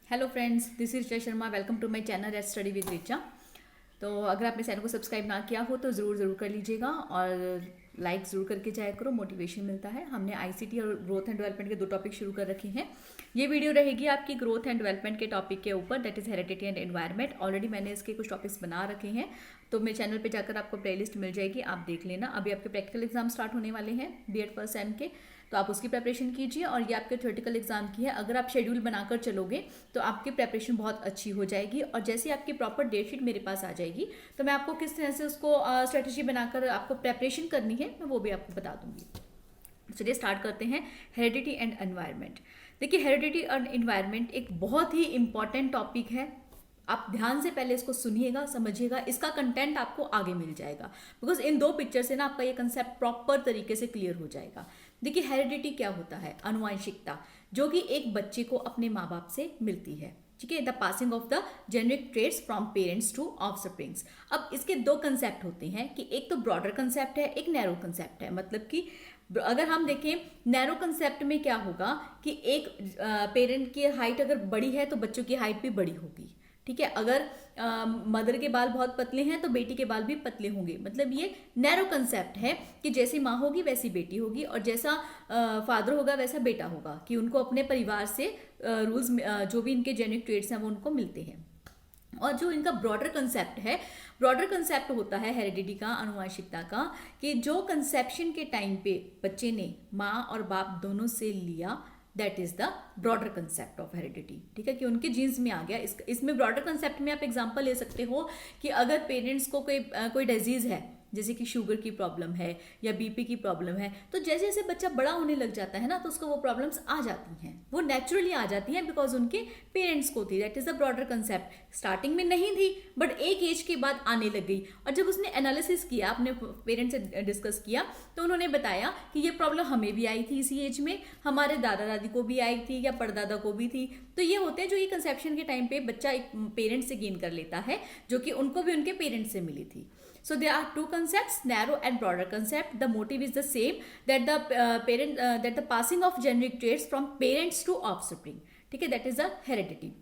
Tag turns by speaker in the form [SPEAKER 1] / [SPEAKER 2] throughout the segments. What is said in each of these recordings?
[SPEAKER 1] Hello friends, this is Richa Sharma. Welcome to my channel at study with Richa. तो अगर आपने channel को सब्सक्राइब ना किया हो तो ज़रूर कर लीजिएगा और लाइक ज़रूर करके जाया करो, मोटिवेशन मिलता है। हमने आईसीटी और ग्रोथ एंड डेवलपमेंट के 2 टॉपिक शुरू कर रखे हैं। ये वीडियो रहेगी आपकी ग्रोथ एंड डेवलपमेंट के टॉपिक के ऊपर, that is heredity and environment. Already मैंने इसके कुछ टॉपिक्स बना रखे हैं, तो मेरे चैनल पे जाकर आपको प्लेलिस्ट मिल जाएगी, आप देख लेना। अभी आपके प्रैक्टिकल एग्जाम स्टार्ट होने वाले हैं बीएड फर्स्ट सेम के, तो आप उसकी प्रिपरेशन कीजिए। और ये आपके थ्योरेटिकल एग्जाम की है। अगर आप शेड्यूल बनाकर चलोगे तो आपकी प्रिपरेशन बहुत अच्छी हो जाएगी। और जैसे आपकी प्रॉपर डेट शीट मेरे पास आ जाएगी तो मैं आपको किस तरह से उसको स्ट्रेटेजी बनाकर आपको प्रिपरेशन करनी है मैं वो भी आपको बता दूंगी। चलिए स्टार्ट करते हैं। Heredity and environment. देखिए, हेरिडिटी और एनवायरनमेंट एक बहुत ही इंपॉर्टेंट टॉपिक है। आप ध्यान से पहले इसको सुनिएगा, समझिएगा, इसका कंटेंट आपको आगे मिल जाएगा। बिकॉज इन 2 पिक्चर से ना आपका ये कंसेप्ट प्रॉपर तरीके से क्लियर हो जाएगा। देखिए, हेरिडिटी क्या होता है? अनुवांशिकता, जो कि एक बच्चे को अपने माँ बाप से मिलती है। ठीक है, the passing of the genetic traits from parents to offsprings. अब इसके 2 कंसेप्ट होते हैं कि एक तो ब्रॉडर कंसेप्ट है, एक नैरो कंसेप्ट है। मतलब कि अगर हम देखें नैरो कंसेप्ट में क्या होगा कि एक पेरेंट की हाइट अगर बड़ी है तो बच्चों की हाइट भी बड़ी होगी। ठीक है, अगर मदर के बाल बहुत पतले हैं तो बेटी के बाल भी पतले होंगे। मतलब ये नैरो कंसेप्ट है कि जैसी माँ होगी वैसी बेटी होगी, और जैसा फादर होगा वैसा बेटा होगा, कि उनको अपने परिवार से रूल्स जो भी इनके जेनेटिक ट्रेट्स हैं वो उनको मिलते हैं। और जो इनका ब्रॉडर कंसेप्ट है, ब्रॉडर कंसेप्ट होता है हेरिडिटी का, अनुवांशिकता का, कि जो कंसेप्शन के टाइम पे बच्चे ने माँ और बाप दोनों से लिया, that is the broader concept of heredity. ठीक है, कि उनके जीन्स में आ गया। इसमें ब्रॉडर कंसेप्ट में आप एग्जांपल ले सकते हो कि अगर पेरेंट्स को कोई डिजीज है, जैसे कि शुगर की प्रॉब्लम है या बीपी की प्रॉब्लम है, तो जैसे जैसे बच्चा बड़ा होने लग जाता है ना, तो उसको वो प्रॉब्लम्स आ जाती हैं, वो नेचुरली आ जाती हैं, बिकॉज उनके पेरेंट्स को थी। That is the broader concept. Starting में नहीं थी, बट एक एज के बाद आने लग गई। और जब उसने एनालिसिस किया, अपने पेरेंट्स से डिस्कस किया, तो उन्होंने बताया कि ये प्रॉब्लम हमें भी आई थी इसी एज में, हमारे दादा दादी को भी आई थी या परदादा को भी थी। तो ये होते हैं जो ये कंसेप्शन के टाइम पे बच्चा एक पेरेंट से गेन कर लेता है, जो कि उनको भी उनके पेरेंट्स से मिली थी। So there are 2 concepts, narrow and broader concept. The motive is the same, that the passing of genetic traits from parents to offspring. ठीक है, that is the heredity.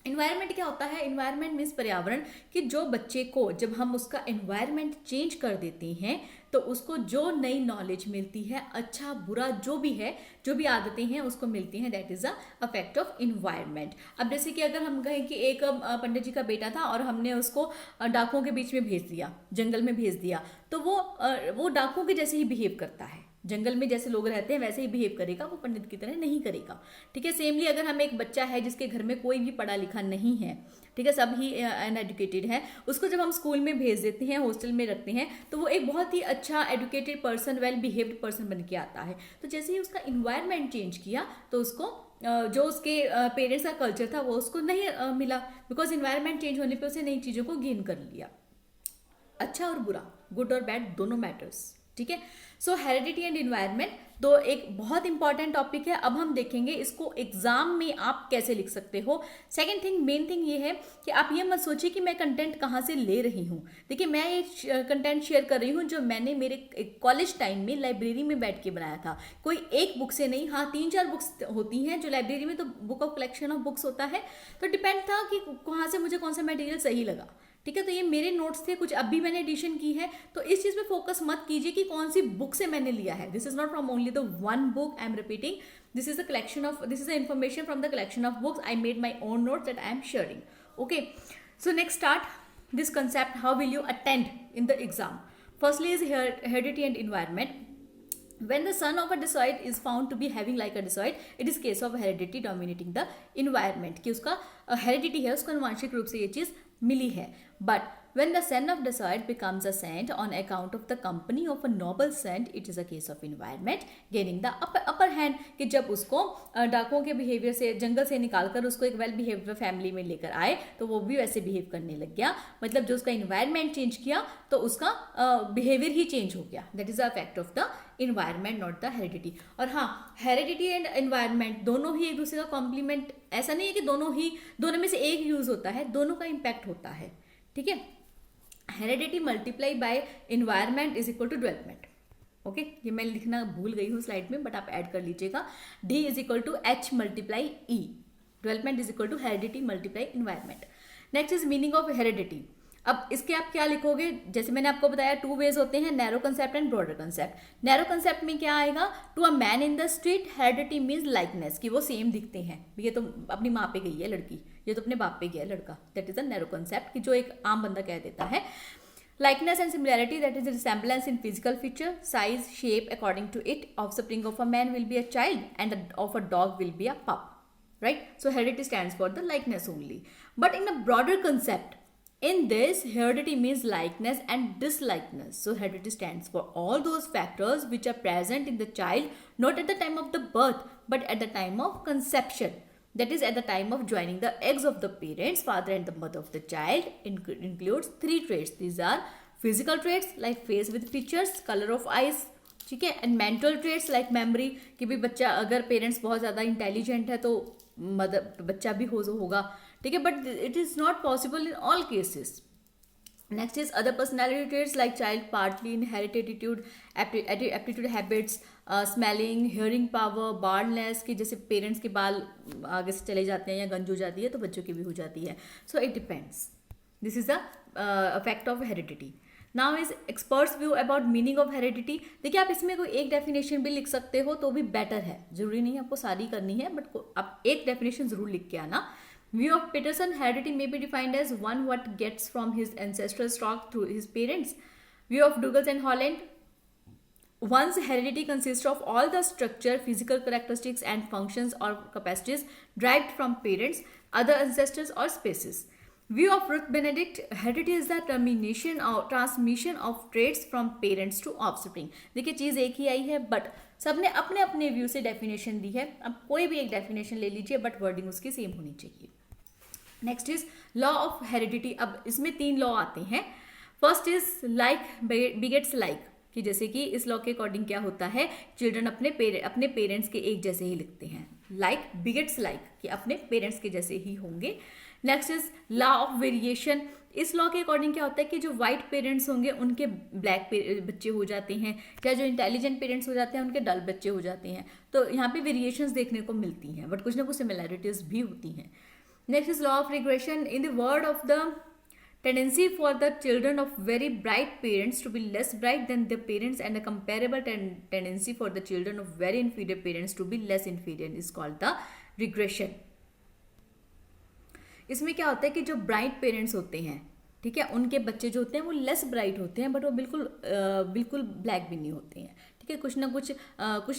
[SPEAKER 1] Environment क्या होता है? इन्वायरमेंट मीन्स पर्यावरण, कि जो बच्चे को जब हम उसका इन्वायरमेंट चेंज कर देते हैं तो उसको जो नई नॉलेज मिलती है, अच्छा बुरा जो भी है, जो भी आदतें हैं उसको मिलती हैं, that is a effect of environment. अब जैसे कि अगर हम कहें कि एक पंडित जी का बेटा था और हमने उसको डाकुओं के बीच में भेज दिया, जंगल में भेज दिया, तो वो डाकुओं के जैसे ही बिहेव करता है। जंगल में जैसे लोग रहते हैं वैसे ही बिहेव करेगा, वो पंडित की तरह नहीं करेगा। ठीक है, सेमली अगर हम एक बच्चा है जिसके घर में कोई भी पढ़ा लिखा नहीं है, ठीक है, सब ही अनएडुकेटेड है, उसको जब हम स्कूल में भेज देते हैं, हॉस्टल में रखते हैं, तो वो एक बहुत ही अच्छा educated person, well behaved person बन के आता है। तो जैसे ही उसका इन्वायरमेंट चेंज किया तो उसको जो उसके पेरेंट्स का कल्चर था वो उसको नहीं मिला, बिकॉज इन्वायरमेंट चेंज होने पर उसे नई चीज़ों को गेन कर लिया। अच्छा और बुरा, गुड और बैड, दोनों मैटर्स। ठीक है, सो हेरिडिटी एंड इन्वायरमेंट दो एक बहुत इंपॉर्टेंट टॉपिक है। अब हम देखेंगे इसको एग्जाम में आप कैसे लिख सकते हो। सेकंड थिंग, मेन थिंग ये है कि आप ये मत सोचिए कि मैं कंटेंट कहाँ से ले रही हूँ। देखिए, मैं ये कंटेंट शेयर कर रही हूँ जो मैंने मेरे कॉलेज टाइम में लाइब्रेरी में बैठ के बनाया था। कोई एक बुक से नहीं, हाँ 3-4 बुक्स होती हैं जो लाइब्रेरी में, तो book of collection of books होता है, तो डिपेंड था कि कहाँ से मुझे कौन सा मटेरियल सही लगा। ठीक है, तो ये मेरे नोट्स थे, कुछ अभी मैंने एडिशन की है, तो इस चीज पे फोकस मत कीजिए कि कौन सी बुक से मैंने लिया है। This is not from only the one book, I am repeating, this is the collection of, this is the information from the collection of books. I made my own notes that I am sharing. Okay, so next start this concept, how will you attend in the exam. Firstly is heredity and environment. When the son of a dacoit is found to be having like a dacoit, it is case of heredity dominating the environment, कि उसका heredity है, उसको अनुवांशिक रूप से ये चीज मिली है। But when the son of dacoit becomes a saint on account of the company of a noble saint, it is a case of environment gaining the upper hand, कि जब उसको डाकुओं के बिहेवियर से, जंगल से निकालकर उसको एक वेल बिहेव्ड फैमिली में लेकर आए तो वो भी वैसे बिहेव करने लग गया। मतलब जो उसका इन्वायरमेंट चेंज किया तो उसका बिहेवियर ही चेंज हो गया। That is the effect of the environment, not the heredity. और हाँ, हेरिडिटी एंड इन्वायरमेंट दोनों ही एक दूसरे का कॉम्प्लीमेंट, ऐसा नहीं है कि दोनों में से एक यूज होता है, दोनों का इम्पैक्ट होता है। ठीक है, heredity multiply by environment is equal to development. Okay, ये मैं लिखना भूल गई हूँ स्लाइड में, बट आप ऐड कर लीजिएगा। D is equal to H multiply E, development is equal to heredity multiply environment. Next is meaning of heredity. अब इसके आप क्या लिखोगे, जैसे मैंने आपको बताया 2 वेज होते हैं, narrow concept and broader concept. Narrow concept में क्या आएगा, to a man in the street heredity means likeness, कि वो सेम दिखते हैं, ये तो अपनी माँ पे गई है लड़की, ये तो अपने बाप पे गया है लड़का, that is a narrow concept, कि जो एक आम बंदा कह देता है। Likeness and similarity, that is a resemblance in physical feature, size, shape according to it. Offspring of a man will be a child and of a dog will be a pup, right? So heredity stands for the likeness only. But in a broader concept, in this heredity means likeness and dislikeness. So heredity stands for all those factors which are present in the child, not at the time of the birth, but at the time of conception. That is at the time of joining the eggs of the parents, father and the mother of the child. Includes 3 traits. These are physical traits like face with features, color of eyes, ठीक है, and mental traits like memory, कि भाई बच्चा अगर parents बहुत ज़्यादा intelligent है तो मदर बच्चा भी होगा, ठीक है, but it is not possible in all cases. Next is other personality traits like child partly inherited aptitude habits, smelling, hearing power, baldness, कि जैसे पेरेंट्स के बाल आगे से चले जाते हैं या गंज हो जाती है तो बच्चों की भी हो जाती है। So it depends, this is the effect of heredity. Now is experts view about meaning of heredity. देखिए आप इसमें कोई एक डेफिनेशन भी लिख सकते हो तो भी बेटर है, जरूरी नहीं आपको सारी करनी है, बट आप एक डेफिनेशन जरूर लिख के आना। View of Peterson, heredity may be defined as one what gets from his ancestral stock through his parents. View of Douglas and Holland, one's heredity consists of all the structure, physical characteristics and functions or capacities derived from parents, other ancestors or species. View of Ruth Benedict, heredity is the termination or transmission of traits from parents to offspring. देखिए चीज़ एक ही आई है but सबने अपने अपने view से definition दी है, अब कोई भी एक डेफिनेशन ले लीजिए बट वर्डिंग उसकी सेम होनी चाहिए। Next is law of heredity. अब इसमें 3 लॉ आते हैं। First is like begets like, कि जैसे कि इस लॉ के अकॉर्डिंग क्या होता है, चिल्ड्रन अपने पेरेंट्स के एक जैसे ही लिखते हैं। लाइक बिगेट्स लाइक, कि अपने पेरेंट्स के जैसे ही होंगे। Next is law of variation. इस लॉ के अकॉर्डिंग क्या होता है कि जो व्हाइट पेरेंट्स होंगे उनके ब्लैक बच्चे हो जाते हैं, या जो इंटेलिजेंट पेरेंट्स हो जाते हैं उनके डल बच्चे हो जाते हैं। तो यहाँ पे वेरिएशंस देखने को मिलती हैं, बट कुछ ना कुछ सिमिलैरिटीज भी होती हैं। Next is law of regression. In the word of the tendency for the children of very bright parents to be less bright than their parents and a comparable tendency for the children of very inferior parents to be less inferior is called the regression. इसमें क्या होता है कि जो bright parents होते हैं, ठीक है, उनके बच्चे जो होते हैं वो लेस ब्राइट होते हैं, बट वो बिल्कुल ब्लैक भी नहीं होते हैं, ठीक है, कुछ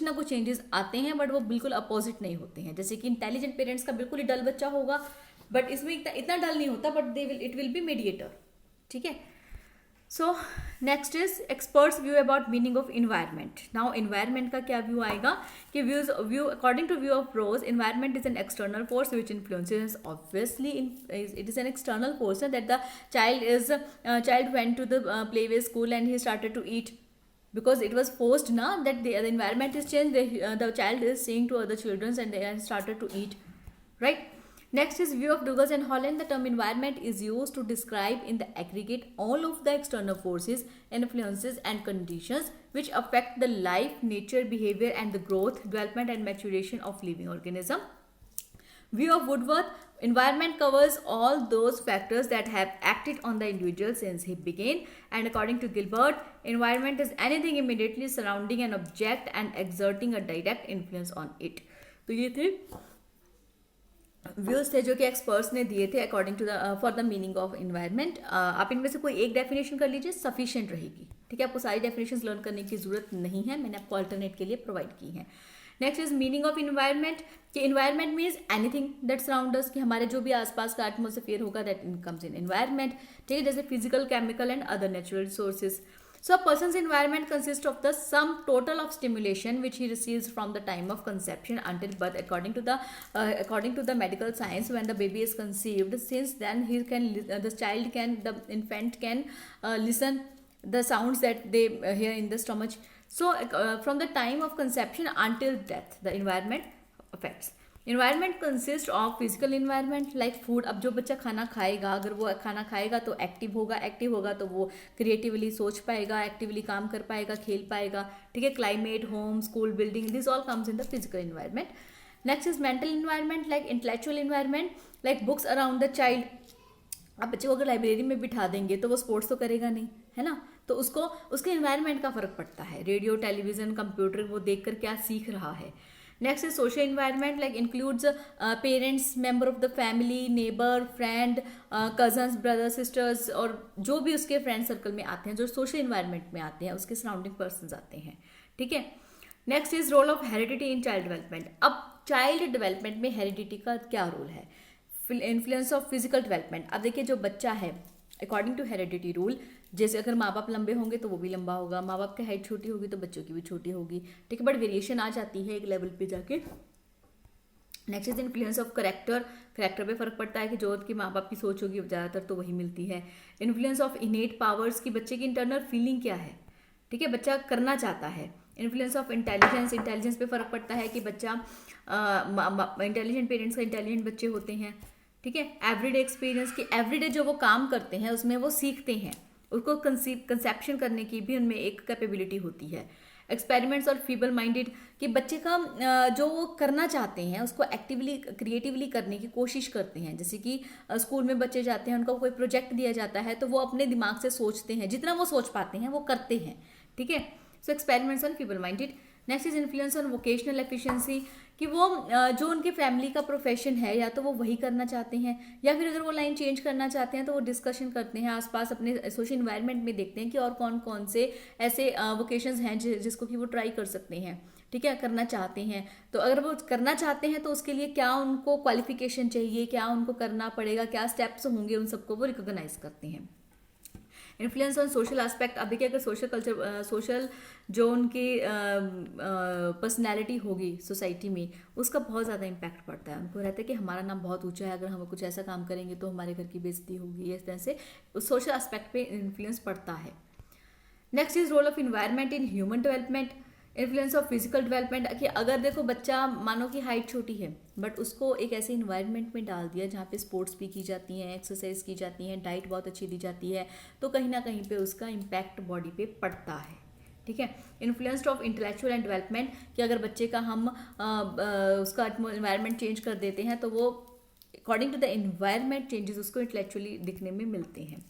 [SPEAKER 1] ना कुछ चेंजेस आते हैं, बट वो बिल्कुल अपोजिट नहीं होते हैं। जैसे कि इंटेलिजेंट पेरेंट्स का बिल्कुल ही डल बच्चा होगा, बट इसमें इतना डल नहीं होता, but it will be mediator, ठीक है। So next is experts view about meaning of environment. Now environment का क्या व्यू आएगा कि view according to view of Ross, environment is an external force which influences, obviously it is an external force that the child went to the play way school and he started to eat, because it was forced na that the environment is changed, the child is seeing to other children and they have started to eat, right? Next is view of Douglas and Holland. The term environment is used to describe in the aggregate all of the external forces, influences and conditions which affect the life, nature, behavior and the growth, development and maturation of living organism. View of Woodworth, environment covers all those factors that have acted on the individual since he began, and according to Gilbert, environment is anything immediately surrounding an object and exerting a direct influence on it. तो ये थे views थे जो कि experts ने दिए थे according to the for the meaning of environment. आप इनमें से कोई एक डेफिनेशन कर लीजिए, सफिशिएंट रहेगी, ठीक है, आपको सारी डेफिनेशंस लर्न करने की जरूरत नहीं है, मैंने आपको अल्टरनेट के लिए प्रोवाइड की है। Next is meaning of environment, कि environment means anything that surround us, कि हमारे जो भी आसपास का एटमोसफियर होगा दैट कम्स इन इन्वायरमेंट, ठीक है, जैसे physical, chemical and other natural resources. So a person's environment consists of the sum total of stimulation which he receives from the time of conception until birth, according to the medical science. When the baby is conceived, since then the infant can listen the sounds that they hear in the stomach. So from the time of conception until death, the environment affects. Environment consist of physical environment like food. अब जो बच्चा खाना खाएगा, अगर वो खाना खाएगा तो एक्टिव होगा तो वो क्रिएटिवली सोच पाएगा, एक्टिवली काम कर पाएगा, खेल पाएगा, ठीक है। Climate, home, school, building, this all comes in the physical environment. Next is mental environment like intellectual environment like books around the child. आप बच्चे को अगर लाइब्रेरी में बिठा देंगे तो वो स्पोर्ट्स तो करेगा नहीं, है ना, तो उसको उसके इन्वायरमेंट का फर्क पड़ता है, रेडियो टेलीविजन कंप्यूटर वो देख कर क्या सीख रहा है। Next is social environment like includes parents, member of the family, neighbour, friend, cousins, brother, sisters, और जो भी उसके फ्रेंड सर्कल में आते हैं, जो सोशल इन्वायरमेंट में आते हैं, उसके सराउंडिंग पर्सन आते हैं, ठीक है। Next is role of heredity in child development. अब चाइल्ड डेवलपमेंट में हेरिडिटी का क्या रोल है? Influence of physical development. अब देखिए जो बच्चा है अकॉर्डिंग टू हेरिडिटी रूल, जैसे अगर माँ बाप लंबे होंगे तो वो भी लंबा होगा, माँ बाप की हाइट छोटी होगी तो बच्चों की भी छोटी होगी, ठीक है, बट वेरिएशन आ जाती है एक लेवल पे जाके। Next is influence of character. Character पे फर्क पड़ता है कि जो उनकी माँ बाप की सोच होगी ज़्यादातर तो वही मिलती है। इन्फ्लुएंस ऑफ इनेट पावर्स की बच्चे की इंटरनल फीलिंग क्या है, ठीक है, बच्चा करना चाहता है। Influence of intelligence. इंटेलिजेंस पे फर्क पड़ता है कि बच्चा इंटेलिजेंट पेरेंट्स का इंटेलिजेंट बच्चे होते हैं, ठीक है। एवरीडे एक्सपीरियंस की एवरीडे जो वो काम करते हैं उसमें वो सीखते हैं, उसको कंसेप्शन करने की भी उनमें एक कैपेबिलिटी होती है। एक्सपेरिमेंट्स और फीबल माइंडेड कि बच्चे का जो वो करना चाहते हैं उसको एक्टिवली क्रिएटिवली करने की कोशिश करते हैं। जैसे कि स्कूल में बच्चे जाते हैं, उनको कोई प्रोजेक्ट दिया जाता है तो वो अपने दिमाग से सोचते हैं, जितना वो सोच पाते हैं वो करते हैं, ठीक है। So experiments on feeble minded. Next is influence on vocational efficiency कि वो जो उनके फैमिली का प्रोफेशन है या तो वो वही करना चाहते हैं, या फिर अगर वो लाइन चेंज करना चाहते हैं तो वो डिस्कशन करते हैं आसपास अपने सोशल इन्वायरमेंट में, देखते हैं कि और कौन कौन से ऐसे वोकेशंस हैं जिसको कि वो ट्राई कर सकते हैं, ठीक है, करना चाहते हैं। तो अगर वो करना चाहते हैं तो उसके लिए क्या उनको क्वालिफिकेशन चाहिए, क्या उनको करना पड़ेगा, क्या स्टेप्स होंगे, उन सबको वो रिकॉग्नाइज करते हैं। Influence on social aspect. अब देखिए अगर सोशल कल्चर सोशल जो उनकी पर्सनैलिटी होगी सोसाइटी में उसका बहुत ज़्यादा इम्पैक्ट पड़ता है। उनको रहता है कि हमारा नाम बहुत ऊंचा है, अगर हम कुछ ऐसा काम करेंगे तो हमारे घर की बेइज्जती होगी, इस तरह से उस सोशल एस्पेक्ट पे इन्फ्लुएंस पड़ता है। Next is role of environment in human development. Influence of physical development कि अगर देखो बच्चा मानो कि हाइट छोटी है बट उसको एक ऐसे इन्वायरमेंट में डाल दिया जहाँ पे स्पोर्ट्स भी की जाती हैं, एक्सरसाइज की जाती हैं, डाइट बहुत अच्छी दी जाती है, तो कहीं ना कहीं पे उसका इम्पैक्ट बॉडी पे पड़ता है, ठीक है। Influenced of intellectual and development कि अगर बच्चे का हम उसका इन्वायरमेंट चेंज कर देते हैं तो वो according to the environment changes उसको इंटेलेक्चुअली दिखने में मिलते हैं।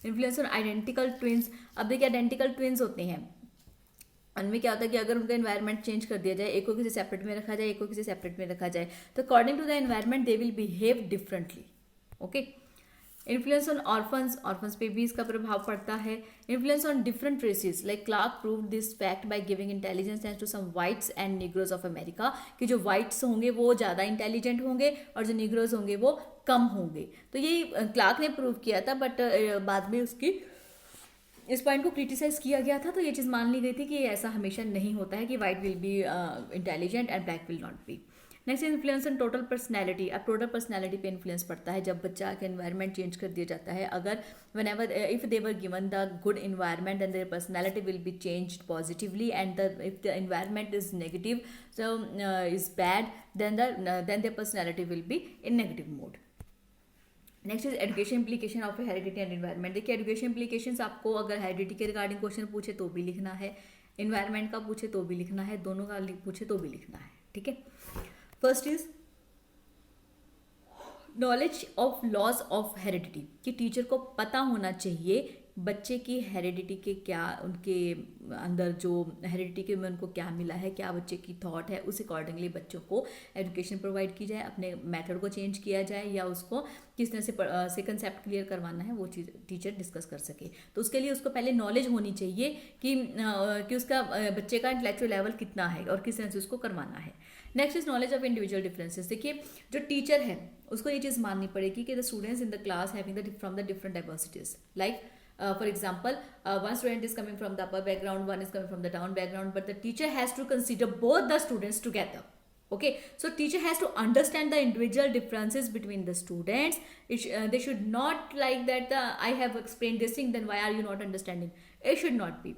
[SPEAKER 1] Influence on identical twins. अब देखिए आइडेंटिकल ट्विंस होते हैं, उनमें क्या होता है कि अगर उनका एनवायरनमेंट चेंज कर दिया जाए, एक को किसी सेपरेट में रखा जाए, एक को किसी सेपरेट में रखा जाए, तो according to the environment they will behave differently, okay. Influence on orphans. Orphans पे भी इसका प्रभाव पड़ता है। Influence on different races like Clarke proved this fact by giving intelligence to some whites and negroes of America कि जो whites होंगे वो ज़्यादा इंटेलिजेंट होंगे और जो निग्रोज होंगे वो कम होंगे। तो ये क्लार्क ने प्रूव किया था, बट बाद में उसकी इस पॉइंट को क्रिटिसाइज किया गया था, तो ये चीज़ मान ली गई थी कि ऐसा हमेशा नहीं होता है कि white will be intelligent and black will not be. Next influence on total personality. अब टोटल पर्सनैलिटी पे इन्फ्लुएंस पड़ता है जब बच्चा का एनवायरनमेंट चेंज कर दिया जाता है। अगर whenever if they were given the good environment then their personality will be changed positively, and if the environment is negative so is bad then their personality will be in negative mode. Next is education implication of heredity and environment. देखिए education implications आपको अगर heredity के regarding question पूछे तो भी लिखना है, environment का पूछे तो भी लिखना है, दोनों का पूछे तो भी लिखना है, ठीक है। First is knowledge of laws of heredity कि टीचर को पता होना चाहिए बच्चे की हेरिडिटी के क्या, उनके अंदर जो हेरिडिटी के में उनको क्या मिला है, क्या बच्चे की थॉट है, उस अकॉर्डिंगली बच्चों को एजुकेशन प्रोवाइड की जाए, अपने मेथड को चेंज किया जाए या उसको किस तरह से कंसेप्ट क्लियर करवाना है वो चीज़ टीचर डिस्कस कर सके। तो उसके लिए उसको पहले नॉलेज होनी चाहिए कि उसका बच्चे का इंटेलेक्चुअल लेवल कितना है और किस तरह से उसको करवाना है। Next is knowledge of individual differences. देखिए जो टीचर है उसको ये चीज़ माननी पड़ेगी कि the students in the class having the from the different diversities like for example, one student is coming from the upper background, one is coming from the down background, but the teacher has to consider both the students together. Okay, so teacher has to understand the individual differences between the students. They should not like that I have explained this thing, then why are you not understanding? It should not be.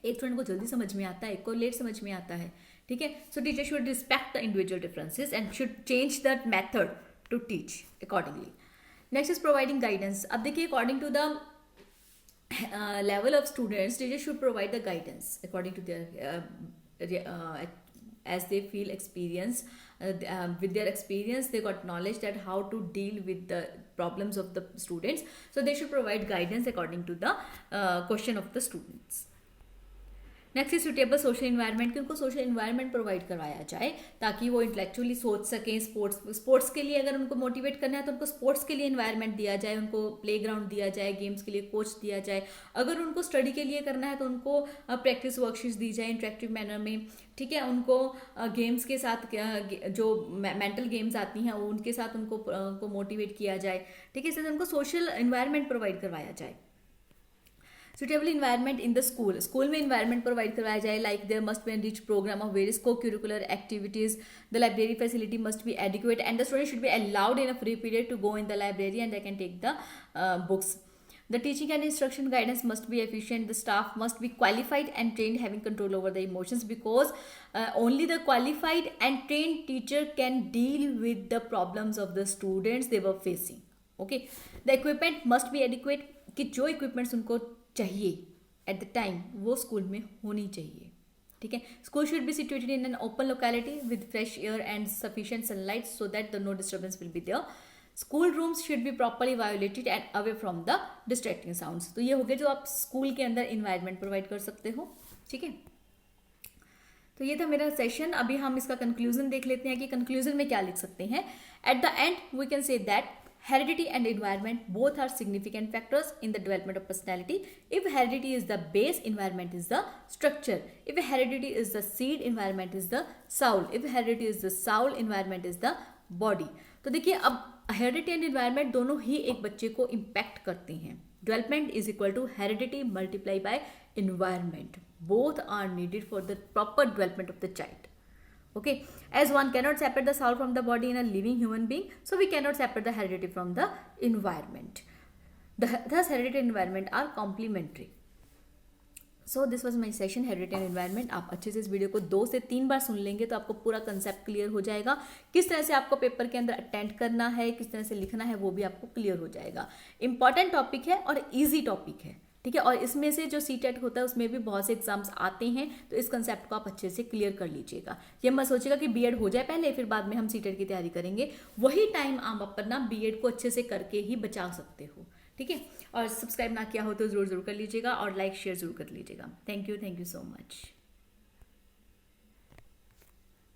[SPEAKER 1] एक student को जल्दी समझ में आता है, एक को late समझ में आता है, ठीक है। So teacher should respect the individual differences and should change that method to teach accordingly. Next is providing guidance. अब देखिए according to the level of students, teachers should provide the guidance according to their as they feel experience. With their experience, they got knowledge that how to deal with the problems of the students. So they should provide guidance according to the question of the students. Next is suitable social environment, कि उनको social environment provide करवाया जाए ताकि वो intellectually सोच सकें. Sports के लिए अगर उनको मोटिवेट करना है तो उनको स्पोर्ट्स के लिए इन्वायरमेंट दिया जाए, उनको प्लेग्राउंड दिया जाए, गेम्स के लिए कोच दिया जाए. अगर उनको स्टडी के लिए करना है तो उनको प्रैक्टिस वर्कशीट्स दी जाए इंटरेक्टिव मैनर में. ठीक है, उनको गेम्स के साथ जो मेंटल गेम्स आती हैं उनके साथ उनको मोटिवेट किया जाए. ठीक है, इससे उनको सोशल इन्वायरमेंट प्रोवाइड करवाया जाए. Suitable environment in the school, school में इन्वायरमेंट प्रोवाइड करवाया जाए. Like there must be an rich programme of various co curricular activities. The library facility must be adequate and the student should be allowed in a free period to go in the library and they can take the books. The teaching and instruction guidance must be efficient. The staff must be qualified and trained, having control over the emotions, because only the qualified and trained teacher can deal with the problems of the students they were facing. Okay, the equipment must be adequate, कि जो equipments उनको चाहिए at the time वो school में होनी चाहिए. ठीक है, school should be situated in an open locality with fresh air and sufficient sunlight so that the no disturbance will be there. School rooms should be properly violated and away from the distracting sounds. तो ये हो गया जो आप school के अंदर environment provide कर सकते हो. ठीक है, तो ये था मेरा सेशन. अभी हम इसका कंक्लूजन देख लेते हैं कि कंक्लूजन में क्या लिख सकते हैं. At the end we can say that heredity and environment both are significant factors in the development of personality. If heredity is the base, environment is the structure. If heredity is the seed, environment is the soul. If heredity is the soul, environment is the body. तो देखिए, अब heredity and environment दोनों ही एक बच्चे को impact करते हैं. Development is equal to heredity multiplied by environment. Both are needed for the proper development of the child. Okay, as one cannot separate the soul from the body in a living human being, so we cannot separate the heredity from the environment. Thus heredity and environment are complementary. So this was my session, heredity and environment. आप अच्छे से इस video को 2 से 3 बार सुन लेंगे तो आपको पूरा कंसेप्ट क्लियर हो जाएगा. किस तरह से आपको पेपर के अंदर अटेंड करना है, किस तरह से लिखना है, वो भी आपको क्लियर हो जाएगा. इंपॉर्टेंट टॉपिक है और ईजी टॉपिक है. ठीक है, और इसमें से जो सीटेट होता है उसमें भी बहुत से एग्जाम्स आते हैं, तो इस कंसेप्ट को आप अच्छे से क्लियर कर लीजिएगा. ये मत सोचिएगा कि बीएड हो जाए पहले फिर बाद में हम सीटेट की तैयारी करेंगे. वही टाइम आप अपना बीएड को अच्छे से करके ही बचा सकते हो. ठीक है, और सब्सक्राइब ना किया हो तो जरूर कर लीजिएगा और लाइक शेयर जरूर कर लीजिएगा. Thank you so much.